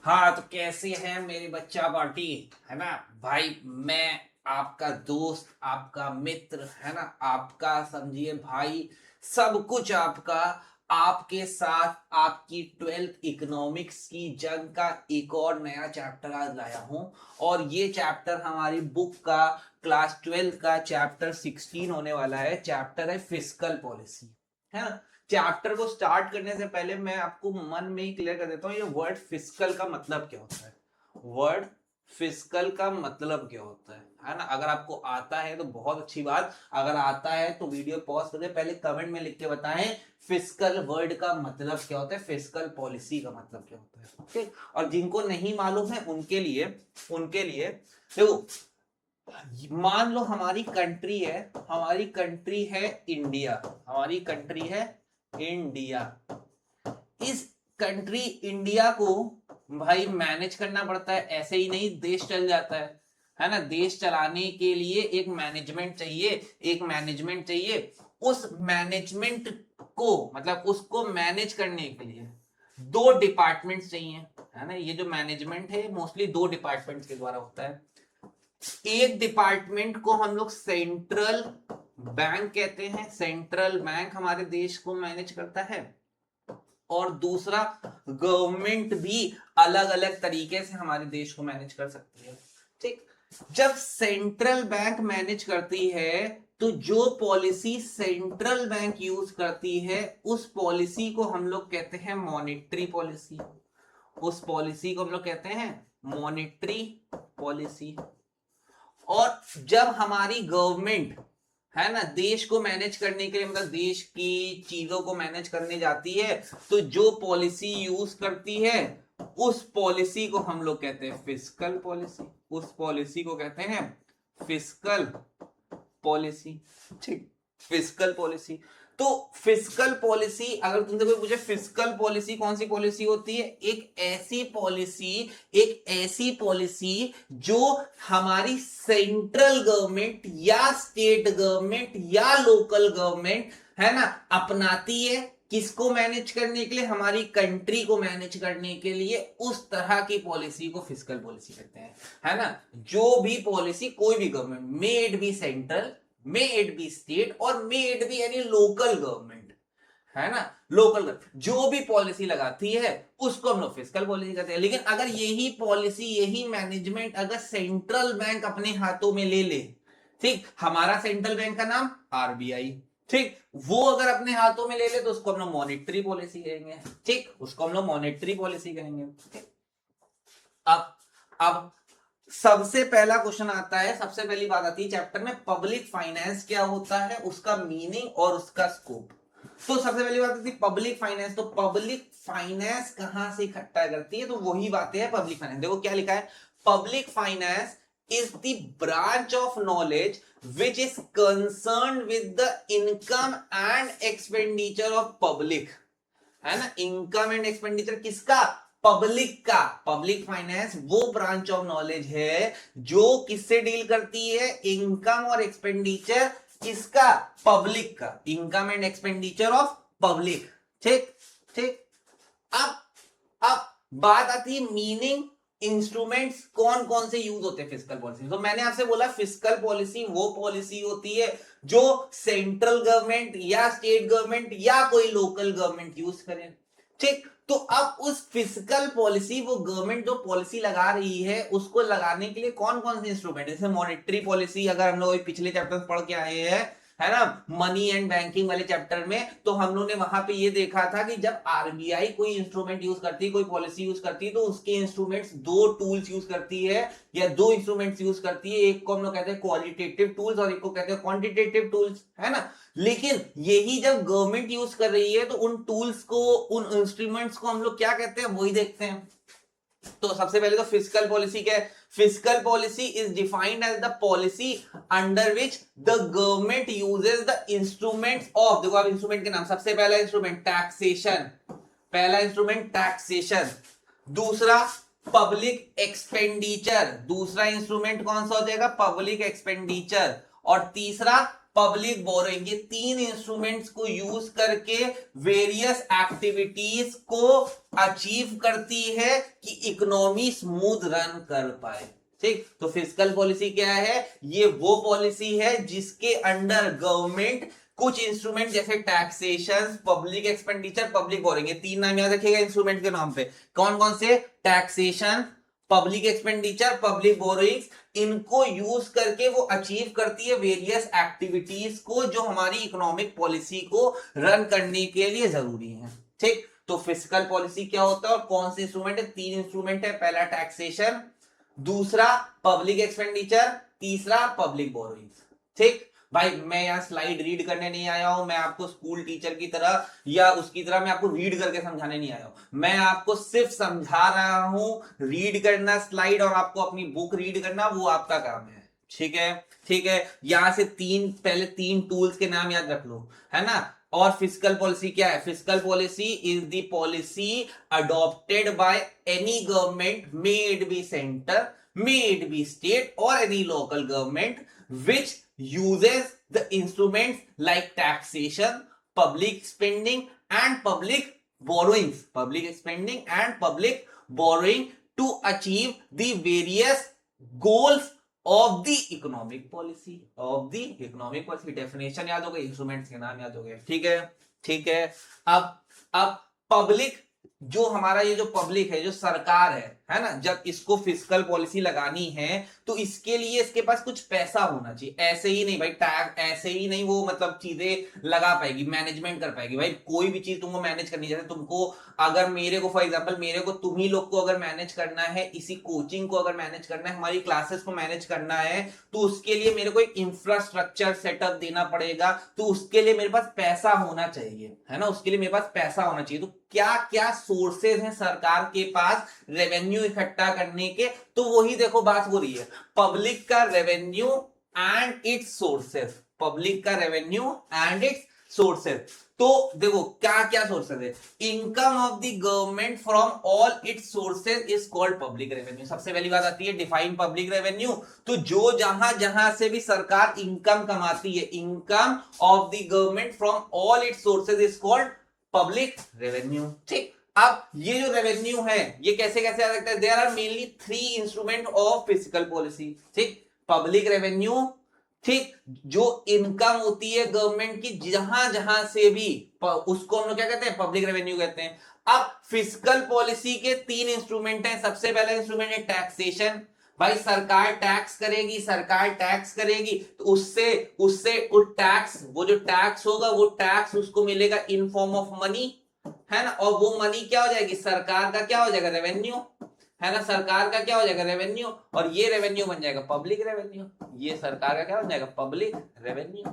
हाँ, तो कैसे हैं मेरी बच्चा पार्टी? है ना भाई? मैं आपका दोस्त, आपका मित्र, है ना, आपका समझिए भाई, सब कुछ आपका। आपके साथ आपकी 12th इकोनॉमिक्स की जंग का एक और नया चैप्टर आज लाया हूं। और ये चैप्टर हमारी बुक का क्लास 12 का चैप्टर 16 होने वाला है। चैप्टर है फिस्कल पॉलिसी, है ना। चैप्टर को स्टार्ट करने से पहले मैं आपको मन में ही क्लियर कर देता हूँ, ये वर्ड फिस्कल का मतलब क्या होता है। वर्ड फिस्कल का मतलब क्या होता है ना। अगर आपको आता है तो बहुत अच्छी बात, अगर आता है तो वीडियो पॉज करके पहले कमेंट में लिख के बताएं फिस्कल वर्ड का मतलब क्या होता है, फिस्कल पॉलिसी का मतलब क्या होता है। ठीक। और जिनको नहीं मालूम है उनके लिए देखो, मान लो हमारी कंट्री है इंडिया, हमारी कंट्री है इंडिया। इस कंट्री इंडिया को भाई मैनेज करना पड़ता है, ऐसे ही नहीं देश चल जाता है ना। देश चलाने के लिए एक मैनेजमेंट चाहिए, एक मैनेजमेंट चाहिए। उस मैनेजमेंट को मतलब उसको मैनेज करने के लिए दो डिपार्टमेंट्स चाहिए, है ना। ये जो मैनेजमेंट है मोस्टली दो डिपार्टमेंट्स के द्वारा होता है। एक डिपार्टमेंट को हम लोग सेंट्रल बैंक कहते हैं, सेंट्रल बैंक हमारे देश को मैनेज करता है। और दूसरा गवर्नमेंट भी अलग अलग तरीके से हमारे देश को मैनेज कर सकती है। ठीक। जब सेंट्रल बैंक मैनेज करती है तो जो पॉलिसी सेंट्रल बैंक यूज करती है उस पॉलिसी को हम लोग कहते हैं मॉनेटरी पॉलिसी। उस पॉलिसी को हम लोग कहते हैं मॉनेटरी पॉलिसी। और जब हमारी गवर्नमेंट, है ना, देश को मैनेज करने के लिए मतलब देश की चीजों को मैनेज करने जाती है तो जो पॉलिसी यूज करती है उस पॉलिसी को हम लोग कहते हैं फिस्कल पॉलिसी। उस पॉलिसी को कहते हैं फिस्कल पॉलिसी। ठीक। Fiscal policy. तो फिस्कल पॉलिसी, अगर तुमसे कोई पूछे फिस्कल पॉलिसी कौन सी पॉलिसी होती है, एक ऐसी पॉलिसी जो हमारी सेंट्रल गवर्नमेंट या स्टेट गवर्नमेंट या लोकल गवर्नमेंट, है ना, अपनाती है। किसको मैनेज करने के लिए? हमारी कंट्री को मैनेज करने के लिए। उस तरह की पॉलिसी को फिस्कल पॉलिसी कहते हैं, है ना। जो भी पॉलिसी कोई भी government, may it be central, may it be state और may it be any local government, है ना, लोकल जो भी पॉलिसी लगाती है उसको हम लोग फिस्कल पॉलिसी कहते हैं। लेकिन अगर यही पॉलिसी, यही मैनेजमेंट अगर सेंट्रल बैंक अपने हाथों में ले ले, ठीक, हमारा सेंट्रल बैंक का नाम आरबीआई, ठीक, वो अगर अपने हाथों में ले ले तो उसको हम लोग मॉनेटरी पॉलिसी कहेंगे। ठीक, उसको हम लोग मॉनेटरी पॉलिसी कहेंगे। अब सबसे पहला क्वेश्चन आता है, सबसे पहली बात आती है चैप्टर में, पब्लिक फाइनेंस क्या होता है, उसका मीनिंग और उसका स्कोप। तो सबसे पहली बात आती है पब्लिक फाइनेंस। तो पब्लिक फाइनेंस कहां से इकट्ठा करती है, तो वही बातें हैं पब्लिक फाइनेंस। देखो क्या लिखा है, public finance is the branch of knowledge which is concern with the income and expenditure of public, है ना। इनकम एंड एक्सपेंडिचर किसका? पब्लिक का। पब्लिक फाइनेंस वो ब्रांच ऑफ नॉलेज है जो किससे डील करती है? इनकम और एक्सपेंडिचर किसका? पब्लिक का। Income and expenditure of public. ठीक। ठीक। अब बात आती है मीनिंग, इंस्ट्रूमेंट्स कौन कौन से यूज होते हैं फिस्कल पॉलिसी। तो मैंने आपसे बोला फिस्कल पॉलिसी वो पॉलिसी होती है जो सेंट्रल गवर्नमेंट या स्टेट गवर्नमेंट या कोई लोकल गवर्नमेंट यूज करे। ठीक। तो अब उस फिस्कल पॉलिसी, वो गवर्नमेंट जो पॉलिसी लगा रही है उसको लगाने के लिए कौन कौन से इंस्ट्रूमेंट, जैसे मॉनेटरी पॉलिसी, अगर हम लोग पिछले चैप्टर पढ़ के आए हैं, है ना, मनी एंड बैंकिंग वाले चैप्टर में, तो हम लोग ने वहां पे ये देखा था कि जब आरबीआई कोई इंस्ट्रूमेंट यूज करती है, कोई पॉलिसी यूज करती है, तो उसके इंस्ट्रूमेंट्स दो टूल्स यूज करती है या दो इंस्ट्रूमेंट्स यूज करती है। एक को हम लोग कहते हैं क्वालिटेटिव टूल्स और एक को कहते हैं क्वांटिटेटिव टूल्स, है ना। लेकिन यही जब गवर्नमेंट यूज कर रही है तो उन टूल्स को, उन इंस्ट्रूमेंट्स को हम लोग क्या कहते हैं वही देखते हैं। तो सबसे पहले तो फिस्कल पॉलिसी क्या है? Fiscal policy is defined as the policy under which the government uses the instruments of, देखो अब इंस्ट्रूमेंट के नाम, सबसे पहला इंस्ट्रूमेंट टैक्सेशन, पहला इंस्ट्रूमेंट टैक्सेशन। दूसरा पब्लिक एक्सपेंडिचर, दूसरा इंस्ट्रूमेंट कौन सा हो जाएगा? Public expenditure. और तीसरा पब्लिक बोरोइंग, ये तीन इंस्ट्रूमेंट्स को यूज करके वेरियस एक्टिविटीज को अचीव करती है कि इकोनॉमी स्मूथ रन कर पाए। ठीक, तो फिस्कल पॉलिसी क्या है? ये वो पॉलिसी है जिसके अंडर गवर्नमेंट कुछ इंस्ट्रूमेंट जैसे taxation, public expenditure, public boring, ये तीन नाम याद रखिएगा इंस्ट्रूमेंट के नाम पे। कौन कौन से? Taxation, public expenditure, public borings, इनको यूज करके वो अचीव करती है वेरियस एक्टिविटीज को जो हमारी इकोनॉमिक पॉलिसी को रन करने के लिए जरूरी है। ठीक, तो फिस्कल पॉलिसी क्या होता है और कौन से इंस्ट्रूमेंट है? तीन इंस्ट्रूमेंट है। पहला टैक्सेशन, दूसरा पब्लिक एक्सपेंडिचर, तीसरा पब्लिक बोरोइंग्स। ठीक भाई, मैं यहाँ स्लाइड रीड करने नहीं आया हूं, मैं आपको स्कूल टीचर की तरह या उसकी तरह मैं आपको रीड करके समझाने नहीं आया हूं, मैं आपको सिर्फ समझा रहा हूं। रीड करना स्लाइड और आपको अपनी बुक रीड करना वो आपका काम है। ठीक है, ठीक है। यहां से पहले तीन टूल्स के नाम याद रख लो, है ना। और फिस्कल पॉलिसी क्या है? Fiscal policy is the policy adopted by any government, may it be centre, may it be state और any local government which uses the instruments like taxation, public spending and public borrowings, public spending and public borrowing to achieve the various goals of the economic policy, of the economic policy। Definition याद हो गई, instruments के नाम याद हो गए। ठीक है, ठीक है। अब पब्लिक, जो हमारा ये जो पब्लिक है, जो सरकार है ना, जब इसको फिस्कल पॉलिसी लगानी है तो इसके लिए इसके पास कुछ पैसा होना चाहिए। ऐसे ही नहीं भाई, टैक्स ऐसे ही नहीं वो मतलब चीजें लगा पाएगी, मैनेजमेंट कर पाएगी। भाई कोई भी चीज तुमको मैनेज करनी, जैसे तुमको अगर मेरे को फॉर एग्जांपल मेरे को तुम ही लोग को अगर मैनेज करना है, इसी कोचिंग को अगर मैनेज करना है, हमारी क्लासेस को मैनेज करना है, तो उसके लिए मेरे को एक इंफ्रास्ट्रक्चर सेटअप देना पड़ेगा। तो उसके लिए मेरे पास पैसा होना चाहिए, है ना, उसके लिए मेरे पास पैसा होना चाहिए। तो क्या क्या सोर्सेज हैं सरकार के पास रेवेन्यू इकट्ठा करने के? तो वही देखो बात हो रही है, पब्लिक का revenue and it's sources, public का रेवेन्यू एंड इट्स सोर्सेज। तो देखो क्या क्या सोर्सेज है। Income of the government from all it's sources is called public revenue. सबसे पहली बात आती है डिफाइन पब्लिक रेवेन्यू। तो जो जहां जहां से भी सरकार इनकम कमाती है, income of the government from all it's sources is called public revenue. ठीक, अब ये जो रेवेन्यू है ये कैसे कैसे आ सकता है? There are mainly three instrument of fiscal policy. ठीक, पब्लिक रेवेन्यू, ठीक, जो इनकम होती है गवर्नमेंट की जहां जहां से भी, उसको हम लोग क्या कहते हैं? पब्लिक रेवेन्यू कहते हैं। अब फिस्कल पॉलिसी के तीन इंस्ट्रूमेंट हैं। सबसे पहला इंस्ट्रूमेंट है टैक्सेशन। भाई सरकार टैक्स करेगी, सरकार टैक्स करेगी तो उससे उससे वो टैक्स, वो जो टैक्स होगा वो टैक्स उसको मिलेगा इन फॉर्म ऑफ मनी, है ना। और वो मनी क्या हो जाएगी? सरकार का क्या हो जाएगा? रेवेन्यू, है ना। सरकार का क्या हो जाएगा? रेवेन्यू। और ये रेवेन्यू बन जाएगा पब्लिक रेवेन्यू। ये सरकार का क्या बन जाएगा? Public revenue.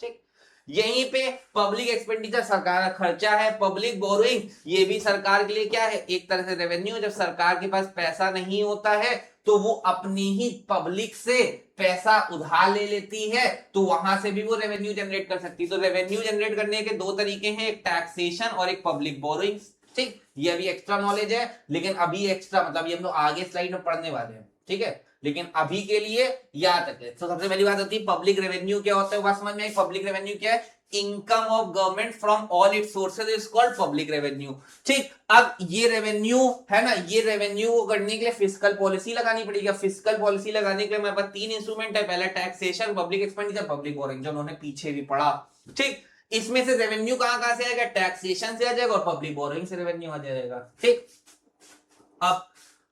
ठीक, यहीं पे पब्लिक एक्सपेंडिचर सरकार का खर्चा है। पब्लिक बोरोइंग ये भी सरकार के लिए क्या है? एक तरह से रेवेन्यू। जब सरकार के पास पैसा नहीं होता है तो वो अपनी ही पब्लिक से पैसा उधार ले लेती है, तो वहां से भी वो रेवेन्यू जनरेट कर सकती है। तो रेवेन्यू जनरेट करने के दो तरीके हैं, एक टैक्सेशन और एक पब्लिक बोरोइंग। ठीक, ये अभी एक्स्ट्रा नॉलेज है, लेकिन अभी एक्स्ट्रा मतलब ये हम लोग आगे स्लाइड में पढ़ने वाले हैं। ठीक है, लेकिन अभी के लिए याद रखें। तो सबसे पहली बात होती है पब्लिक रेवेन्यू क्या होता है, बात समझ में आई। पब्लिक रेवेन्यू क्या है? Income of government from all it's sources is called public revenue. ठीक, अब ये रेवेन्यू है ना, ये रेवेन्यू करने के लिए फिस्कल पॉलिसी लगानी पड़ेगी। फिस्कल पॉलिसी लगाने के लिए हमारे पास तीन इंस्ट्रूमेंट है। पहला taxation, public expenditure, public borrowing, जो उन्होंने पीछे भी पढ़ा। ठीक, इसमें से रेवेन्यू कहां से आएगा? टैक्सेशन से आ जाएगा और पब्लिक बोरोइंग से रेवेन्यू आ जाएगा। ठीक,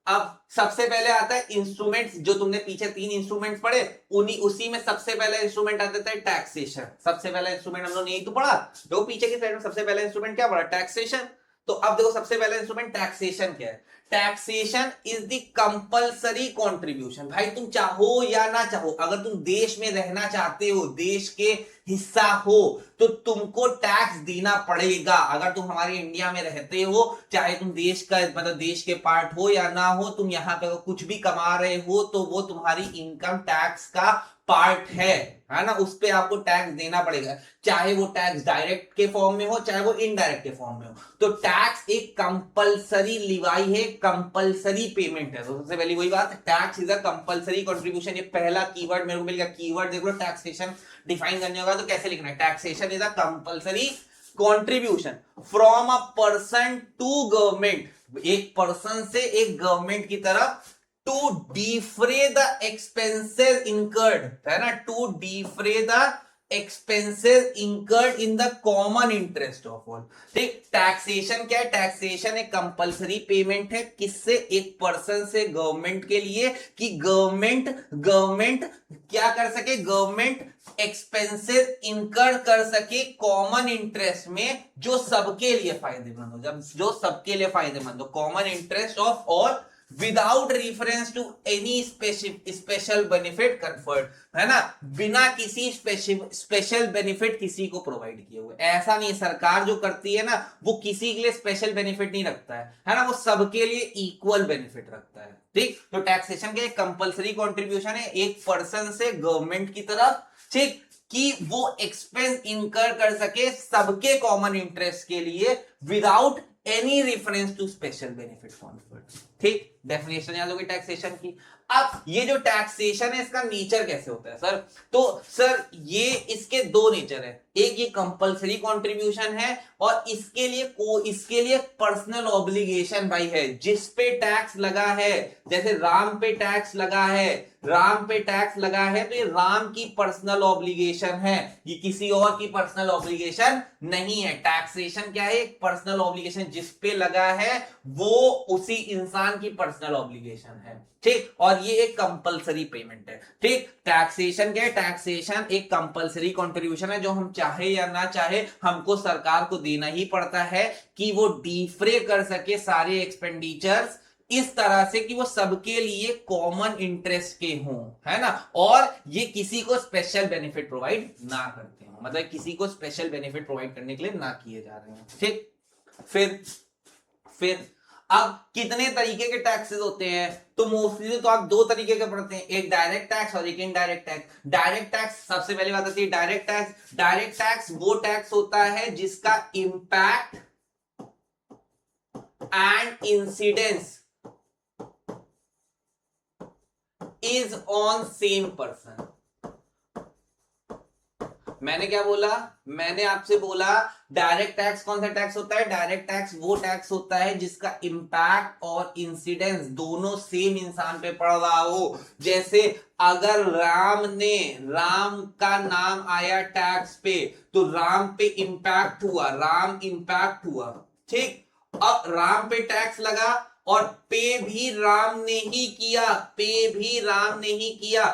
अब सबसे पहले आता है इंस्ट्रूमेंट्स। जो तुमने पीछे तीन इंस्ट्रूमेंट्स पढ़े उसी में सबसे पहला इंस्ट्रूमेंट आता है टैक्सेशन। सबसे पहला इंस्ट्रूमेंट हम लोग ने यही तो पढ़ा। जो पीछे की साइड में सबसे पहला इंस्ट्रूमेंट क्या पढ़ा? टैक्सेशन। तो अब देखो सबसे पहला इंस्ट्रूमेंट टैक्सेशन क्या है? Taxation is the compulsory contribution. भाई तुम चाहो या ना चाहो, अगर तुम देश में रहना चाहते हो, देश के हिस्सा हो, तो तुमको टैक्स देना पड़ेगा। अगर तुम हमारे इंडिया में रहते हो, चाहे तुम देश का मतलब देश के पार्ट हो या ना हो, तुम यहाँ पे कुछ भी कमा रहे हो तो वो तुम्हारी इनकम टैक्स का पार्ट है ना, उस पे आपको टैक्स देना पड़ेगा, चाहे वो टैक्स डायरेक्ट के फॉर्म में हो चाहे वो इनडायरेक्ट के फॉर्म में हो। तो टैक्स एक कंपलसरी लिवाई है, कंपलसरी पेमेंट है। तो सबसे पहली वही बात, tax is a compulsory contribution. ये पहला कीवर्ड मेरे को मिल गया। कीवर्ड देख लो, टैक्सेशन डिफाइन करने होगा तो कैसे लिखना है, taxation is a compulsory contribution from a person to government, एक पर्सन से एक गवर्नमेंट की तरफ, to defray the expenses incurred, है ना, to defray the expenses incurred in the common interest of all. ठीक, टैक्सेशन क्या है, टैक्सेशन एक कंपलसरी पेमेंट है, किससे, एक पर्सन से गवर्नमेंट के लिए, कि गवर्नमेंट क्या कर सके, गवर्नमेंट एक्सपेंसेस इंकर कर सके कॉमन इंटरेस्ट में, जो सबके लिए फायदेमंद हो, जब जो सबके लिए फायदेमंद हो, common interest of all, without reference to any special benefit conferred, है ना, बिना किसी स्पेशल बेनिफिट किसी को प्रोवाइड किए हुए। ऐसा नहीं, सरकार जो करती है ना वो किसी के लिए स्पेशल बेनिफिट नहीं रखता है ना, वो सबके लिए इक्वल बेनिफिट रखता है। ठीक, तो टैक्सेशन के कंपलसरी कंट्रीब्यूशन है एक पर्सन से गवर्नमेंट की तरफ, ठीक, कि वो एक्सपेंस इंकर कर सके सबके कॉमन इंटरेस्ट के लिए, without any reference to special benefit conferred. ठीक, डेफिनेशन याद होगी टैक्सेशन की। अब ये जो टैक्सेशन है इसका नेचर कैसे होता है सर, तो सर ये इसके दो नेचर है, एक ये कंपलसरी कंट्रीब्यूशन है और इसके लिए पर्सनल ऑब्लिगेशन भाई है, जिस पे टैक्स लगा है, जैसे राम पे टैक्स लगा है, राम पे टैक्स लगा है तो ये राम की पर्सनल ऑब्लिगेशन है, ये किसी और की पर्सनल ऑब्लिगेशन नहीं है। टैक्सेशन क्या है, एक पर्सनल ऑब्लिगेशन, जिस पे लगा है वो उसी इंसान की पर्सनल ऑब्लिगेशन है। ठीक, और ये एक कंपलसरी पेमेंट है। ठीक, टैक्सेशन क्या है, टैक्सेशन एक कंपलसरी कंट्रीब्यूशन है जो हम चाहे या ना चाहे हमको सरकार को देना ही पड़ता है, कि वो डिफ्रे कर सके सारे एक्सपेंडिचर्स इस तरह से कि वो सबके लिए कॉमन इंटरेस्ट के हों, है ना, और ये किसी को स्पेशल बेनिफिट प्रोवाइड ना करते हो, मतलब किसी को स्पेशल बेनिफिट प्रोवाइड करने के लिए ना किए जा रहे हैं। ठीक, फिर अब कितने तरीके के टैक्सेस होते हैं, तो मोस्टली तो आप दो तरीके के पढ़ते हैं, एक डायरेक्ट टैक्स और एक इनडायरेक्ट टैक्स। डायरेक्ट टैक्स सबसे पहले बात आती है डायरेक्ट टैक्स। डायरेक्ट टैक्स वो टैक्स होता है जिसका impact and incidence is on same person. मैंने क्या बोला, मैंने आपसे बोला डायरेक्ट टैक्स कौन सा टैक्स होता है, डायरेक्ट टैक्स वो टैक्स होता है जिसका इंपैक्ट और इंसिडेंस दोनों सेम इंसान पे पड़ रहा हो। जैसे अगर राम का नाम आया टैक्स पे तो राम पे इंपैक्ट हुआ, राम इंपैक्ट हुआ। ठीक, अब राम पे टैक्स लगा और पे भी राम ने ही किया, पे भी राम ने ही किया।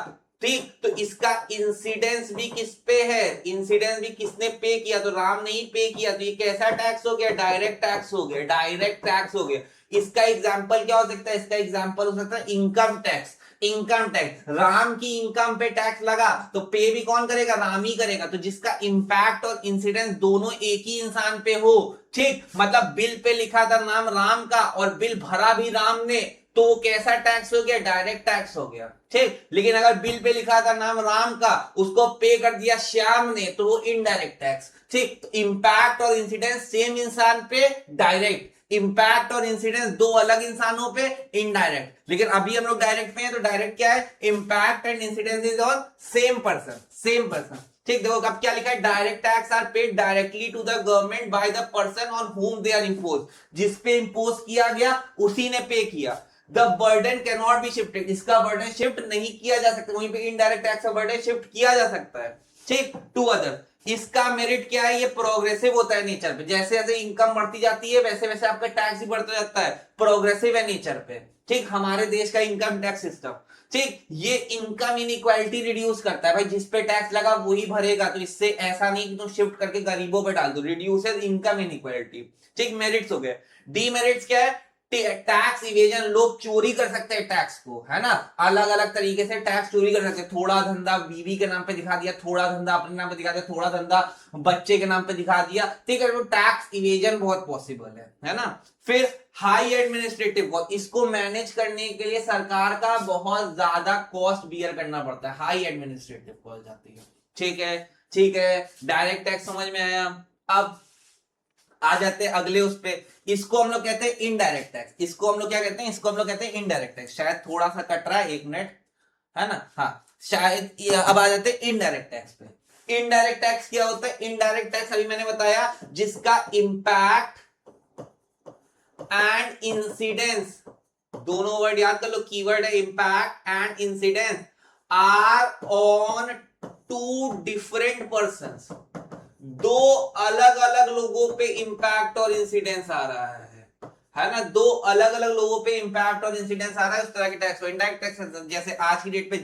ठीक, तो इसका इंसिडेंस भी किस पे है, इंसिडेंस भी किसने पे किया, तो राम ने ही पे किया, तो ये कैसा टैक्स हो गया, डायरेक्ट टैक्स हो गया, डायरेक्ट टैक्स हो गया। इसका एग्जांपल क्या हो सकता है, इसका एग्जांपल हो सकता है income tax. Income tax, Ram की इनकम पे टैक्स लगा तो पे भी कौन करेगा, राम ही करेगा, तो जिसका इंपैक्ट और इंसिडेंस दोनों एक ही इंसान पे हो। ठीक, मतलब बिल पे लिखा था नाम राम का और बिल भरा भी राम ने, तो वो कैसा टैक्स हो गया, डायरेक्ट टैक्स हो गया। ठीक, लेकिन अगर बिल पे लिखा था नाम राम का, उसको पे कर दिया श्याम ने, तो वो इनडायरेक्ट टैक्स। ठीक, तो इंपैक्ट और इंसिडेंस सेम इंसान पे डायरेक्ट, इंपैक्ट और इंसिडेंस दो अलग इंसानों पे इनडायरेक्ट। लेकिन अभी हम लोग डायरेक्ट पे हैं, तो डायरेक्ट क्या है, impact and incidence is on same person, same person. ठीक, देखो अब क्या लिखा है, direct tax are paid directly to the government by the person on whom they are impose, जिस पे इम्पोज किया गया उसी ने पे किया। The burden can not be shifted, इसका बर्डन शिफ्ट नहीं किया जा सकता, वहीं पे इनडायरेक्ट टैक्स का बर्डन शिफ्ट किया जा सकता है। ठीक, टू अदर। इसका मेरिट क्या है, ये प्रोग्रेसिव होता है नेचर पे, जैसे जैसे इनकम बढ़ती जाती है वैसे वैसे आपका टैक्स भी बढ़ता जाता है, प्रोग्रेसिव है नेचर पे। ठीक, हमारे देश का इनकम टैक्स सिस्टम। ठीक, ये इनकम इनइक्वालिटी रिड्यूस करता है भाई, जिस पे टैक्स लगा वही भरेगा, तो इससे ऐसा नहीं कि तुम शिफ्ट करके गरीबों पे डाल दो, रिड्यूसेस इनकम इनइक्वालिटी। ठीक, मेरिट्स हो गए। डीमेरिट्स क्या है, टैक्स इवेजन, लोग चोरी कर सकते हैं टैक्स को, है ना, अलग अलग तरीके से टैक्स चोरी कर सकते हैं। थोड़ा धंधा बीवी के नाम पे दिखा दिया, थोड़ा धंधा अपने नाम पे दिखा दिया, थोड़ा धंधा बच्चे के नाम पे दिखा दिया, ठीक है, तो टैक्स इवेजन बहुत पॉसिबल है ना। फिर हाई एडमिनिस्ट्रेटिव कॉस्ट, इसको मैनेज करने के लिए सरकार का बहुत ज्यादा कॉस्ट बियर करना पड़ता है, हाई एडमिनिस्ट्रेटिव कॉस्ट जाती है, ठीक है, ठीक है। डायरेक्ट टैक्स समझ में आया। अब आ जाते हैं अगले उस पे, इसको हम लोग कहते हैं इनडायरेक्ट टैक्स। इसको हम लोग क्या कहते हैं, इसको हम लोग कहते हैं इनडायरेक्ट टैक्स। शायद थोड़ा सा कट रहा है, एक मिनट, है ना, हाँ शायद। अब आ जाते हैं इनडायरेक्ट टैक्स पे। इनडायरेक्ट टैक्स क्या होता है? इनडायरेक्ट टैक्स अभी मैंने बताया, जिसका इंपैक्ट एंड इंसिडेंस, दोनों वर्ड याद कर लो, कीवर्ड है impact and incidence, are on two different persons, दो अलग अलग लोगों पे इंपैक्ट और इंसिडेंस आ रहा है ना, दो अलग अलग लोगों पे इंपैक्ट और इंसिडेंस आ रहा है, उस तरह के टैक्स। इनडायरेक्ट टैक्स जैसे आज की डेट पे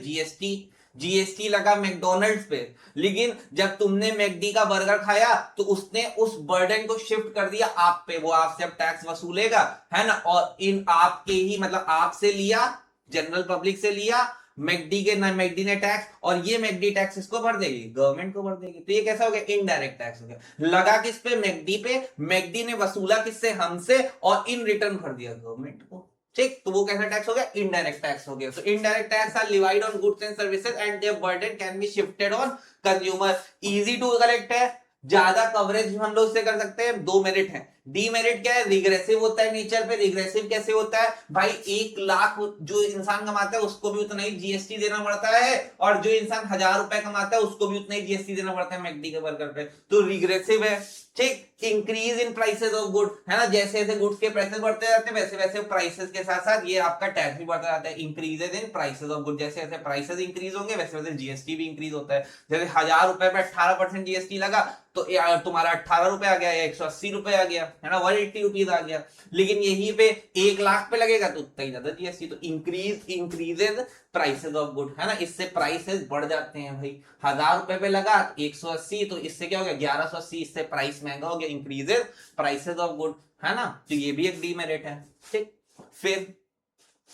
जीएसटी लगा मैकडोनल्ड्स पे, लेकिन जब तुमने मैकडी का बर्गर खाया तो उसने उस बर्डन को शिफ्ट कर दिया आप पे, वो आपसे अब टैक्स वसूलेगा, है ना, और इन आपके ही मतलब आपसे लिया, जनरल पब्लिक से लिया, मैकडी ने टैक्स, और ये मैकडी टैक्स इसको भर देगी, गवर्नमेंट को भर देगी। तो ये कैसा हो गया? इनडायरेक्ट टैक्स हो गया। लगा किस पे? मैकडी पे, मैकडी ने वसूला किससे? हमसे, और इन रिटर्न भर दिया गवर्नमेंट को, ठीक। तो वो कैसा टैक्स हो गया? इनडायरेक्ट टैक्स हो गया। So indirect tax are levied on goods and services and their burden can be shifted on consumer. Easy to collect है, ज्यादा कवरेज हम लोग से कर सकते हैं। दो मेरिट है। डीमेरिट क्या है? रिग्रेसिव होता है नेचर पे। रिग्रेसिव कैसे होता है भाई? 1 लाख जो इंसान कमाता है उसको भी उतना ही जीएसटी देना पड़ता है, और जो इंसान 1000 रुपए कमाता है उसको भी उतना ही जीएसटी देना पड़ता है मैकडी के बर्गर पे। तो रिग्रेसिव है, ठीक। Increase in prices of good, है ना, जैसे जैसे गुड्स के प्राइसेस बढ़ते जाते हैं वैसे वैसे प्राइसेस के साथ साथ ये आपका टैक्स भी बढ़ता जाता है। Increases in prices of good, जैसे जैसे प्राइसेस इंक्रीज होंगे वैसे वैसे जीएसटी भी इंक्रीज होता है। जैसे 1000 रुपए पे 18% जीएसटी लगा तो तुम्हारा 18 रुपए आ गया, या 180 रुपए आ गया, है ना, 180 रुपीज आ गया। लेकिन यहीं पे 1 लाख पे लगेगा तो उतना ही ज्यादा जीएसटी। तो इंक्रीजेज प्राइसेस ऑफ गुड, है ना, इससे प्राइसेस बढ़ जाते हैं भाई। 1000 रुपए पे लगा 180, तो इससे क्या हो गया? 1180, इससे प्राइस महंगा हो गया। इंक्रीजेज प्राइसेस ऑफ गुड, है ना, तो ये भी एक डीमेरिट है, ठीक।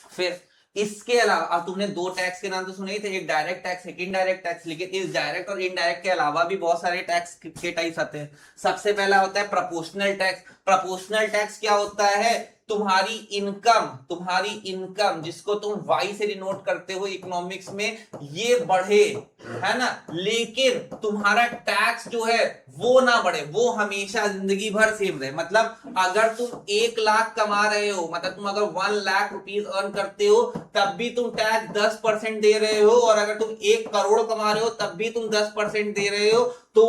फिर इसके अलावा अब तुमने दो टैक्स के नाम तो सुने ही थे, एक डायरेक्ट टैक्स, एक इनडायरेक्ट टैक्स। लेकिन इस डायरेक्ट और इनडायरेक्ट के अलावा भी बहुत सारे टैक्स के टाइप्स आते हैं। सबसे पहला होता है प्रोपोर्शनल टैक्स। प्रोपोर्शनल टैक्स क्या होता है? तुम्हारी इनकम जिसको तुम वाई से डिनोट करते हो इकोनॉमिक्स में, ये बढ़े, है ना, लेकिन तुम्हारा टैक्स जो है वो ना बढ़े, वो हमेशा जिंदगी भर सेम रहे। मतलब अगर तुम 1 लाख कमा रहे हो, मतलब तुम अगर 1 लाख रुपीज अर्न करते हो तब भी तुम टैक्स 10% दे रहे हो, और अगर तुम 1 करोड़ कमा रहे हो तब भी तुम 10% दे रहे हो, तो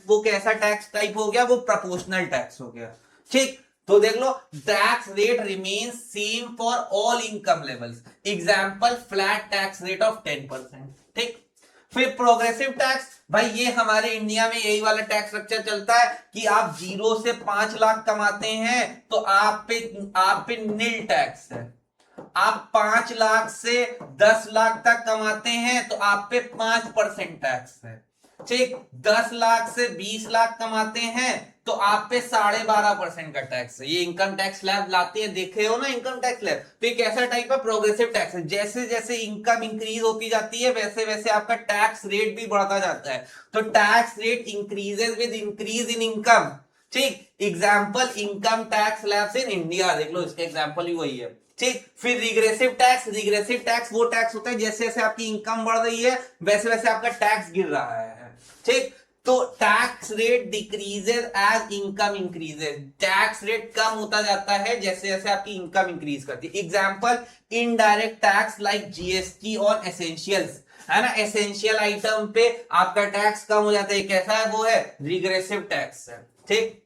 वो कैसा टैक्स टाइप हो गया? वो प्रोपोर्शनल टैक्स हो गया, ठीक। तो देख लो, tax rate remains same for all income levels. Example, flat tax rate of 10%, ठीक। फिर प्रोग्रेसिव टैक्स, भाई ये हमारे इंडिया में यही वाला टैक्स स्ट्रक्चर चलता है कि आप 0 से 5 लाख कमाते हैं तो आप पे नील टैक्स है। आप 5 लाख से 10 लाख तक कमाते हैं तो आप पे 5% टैक्स है, ठीक। 10 लाख से 20 लाख कमाते हैं तो आप पे 12.5% का टैक्स है। ये इनकम टैक्स लैब लाते हैं, देखे हो ना इनकम टैक्स लैब। तो एक ऐसा टाइप का प्रोग्रेसिव टैक्स है, जैसे जैसे इनकम इंक्रीज होती जाती है वैसे वैसे आपका टैक्स रेट भी बढ़ता जाता है। तो tax rate increases with increase in income, ठीक। Example, income tax slabs in India, देख लो इसका एग्जाम्पल ही वही है, ठीक। फिर रिग्रेसिव टैक्स वो टैक्स होता है जैसे जैसे आपकी इनकम बढ़ रही है वैसे वैसे आपका टैक्स गिर रहा है, ठीक। तो tax rate decreases as income increases, tax rate कम होता जाता है जैसे जैसे आपकी इनकम इंक्रीज करती है। Example, indirect tax like GST on essentials, है ना, एसेंशियल आइटम पे आपका टैक्स कम हो जाता है। कैसा है? वो है रिग्रेसिव टैक्स है, ठीक।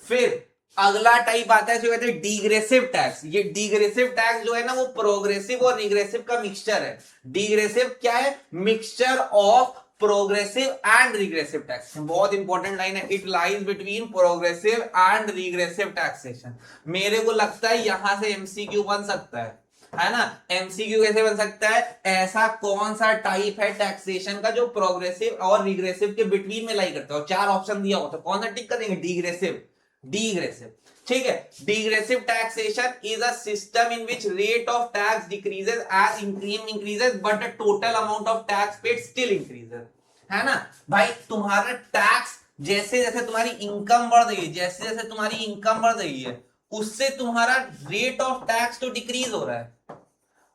फिर अगला टाइप आता है जो कहते हैं डिग्रेसिव टैक्स। ये डिग्रेसिव टैक्स जो है ना वो प्रोग्रेसिव और रिग्रेसिव का मिक्सचर है। डिग्रेसिव क्या है? Mixture of progressive and regressive tax. बहुत इंपॉर्टेंट लाइन है, it lies between progressive and regressive taxation. मेरे को लगता है यहां से एमसीक्यू बन सकता है ना। एमसीक्यू कैसे बन सकता है? ऐसा कौन सा टाइप है टैक्सेशन का जो प्रोग्रेसिव और रिग्रेसिव के बिटवीन में लाई करता है, और 4 ऑप्शन दिया होता है, कौन सा टिक करेंगे? डिग्रेसिव, ठीक है, degressive taxation is a system in which rate of tax decreases as income increases but the total amount of tax paid still increases, है ना भाई। तुम्हारा टैक्स जैसे जैसे तुम्हारी इनकम बढ़ रही है, जैसे जैसे तुम्हारी इनकम बढ़ रही है, उससे तुम्हारा रेट ऑफ टैक्स तो डिक्रीज हो रहा है,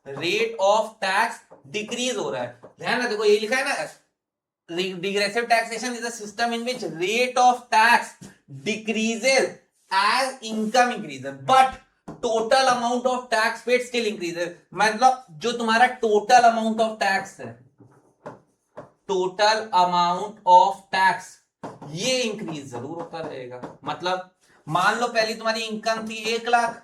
रेट ऑफ टैक्स डिक्रीज हो रहा है। ध्यान ना, देखो ये लिखा है ना, degressive taxation is a system in which rate of tax decreases as income increases but total amount of tax paid still increases. मतलब जो तुम्हारा टोटल अमाउंट ऑफ टैक्स है, टोटल अमाउंट ऑफ टैक्स, ये इंक्रीज जरूर होता रहेगा। मतलब मान लो पहले तुम्हारी इनकम थी 1 लाख,